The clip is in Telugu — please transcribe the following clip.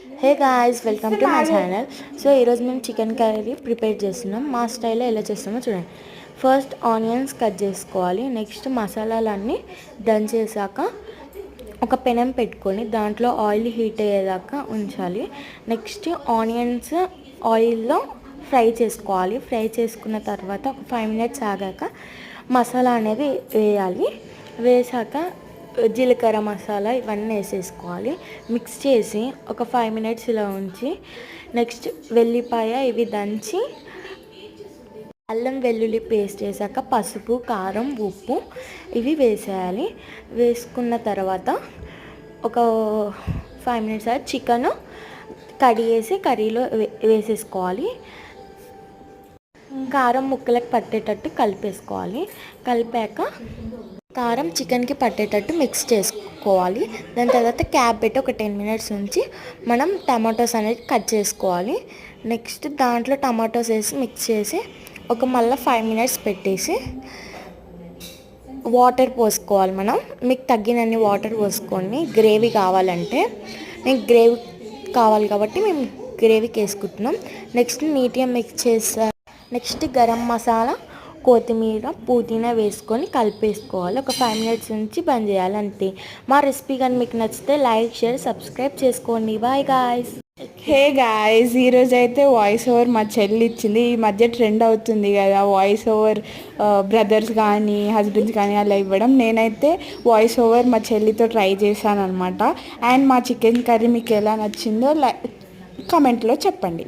Hey guys, welcome to my channel. So ఈరోజు మేము చికెన్ కర్రీ ప్రిపేర్ చేస్తున్నాం. మా స్టైల్లో ఎలా చేస్తామో చూడండి. ఫస్ట్ ఆనియన్స్ కట్ చేసుకోవాలి. నెక్స్ట్ మసాలాలన్నీ దంచేసాక ఒక పెనం పెట్టుకొని దాంట్లో ఆయిల్ హీట్ అయ్యేదాకా ఉంచాలి. నెక్స్ట్ ఆనియన్స్ ఆయిల్లో ఫ్రై చేసుకోవాలి. ఫ్రై చేసుకున్న తర్వాత ఒక 5 minutes ఆగాక మసాలా అనేది వేయాలి. వేసాక జీలకర్ర మసాలా ఇవన్నీ వేసేసుకోవాలి. మిక్స్ చేసి ఒక 5 minutes ఇలా ఉంచి నెక్స్ట్ వెల్లిపాయ ఇవి దంచి అల్లం వెల్లుల్లి పేస్ట్ వేసాక పసుపు కారం ఉప్పు ఇవి వేసేయాలి. వేసుకున్న తర్వాత ఒక 5 minutes చికెన్ కడిగేసి కర్రీలో వేసేసుకోవాలి. కారం ముక్కలకు పట్టేటట్టు కలిపేసుకోవాలి. కలిపాక కారం చికెన్కి పట్టేటట్టు మిక్స్ చేసుకోవాలి. దాని తర్వాత క్యాప్ పెట్టి ఒక 10 minutes ఉంచి మనం టమాటోస్ అనేది కట్ చేసుకోవాలి. నెక్స్ట్ దాంట్లో టమాటోస్ వేసి మిక్స్ చేసి ఒక మళ్ళీ 5 minutes పెట్టేసి వాటర్ పోసుకోవాలి. మీకు తగ్గినన్ని వాటర్ పోసుకొని గ్రేవీ కావాలంటే మీకు గ్రేవీ కావాలి కాబట్టి మేము గ్రేవీకి వేసుకుంటున్నాం. నెక్స్ట్ నీట్గా మిక్స్ చేస్తా. నెక్స్ట్ గరం మసాలా కొత్తిమీర పుదీనా వేసుకొని కలిపేసుకోవాలి. ఒక 5 minutes నుంచి బంద్ చేయాలి. అంతే. మా రెసిపీ కానీ మీకు నచ్చితే లైక్ షేర్ సబ్స్క్రైబ్ చేసుకోండి. Bye guys. హే గాయ్స్, ఈరోజు అయితే వాయిస్ ఓవర్ మా చెల్లి ఇచ్చింది. ఈ మధ్య ట్రెండ్ అవుతుంది కదా వాయిస్ ఓవర్, బ్రదర్స్ కానీ హస్బెండ్స్ కానీ అలా ఇవ్వడం. నేనైతే వాయిస్ ఓవర్ మా చెల్లితో ట్రై చేశాను అనమాట. అండ్ మా చికెన్ కర్రీ మీకు ఎలా నచ్చిందో కామెంట్లో చెప్పండి.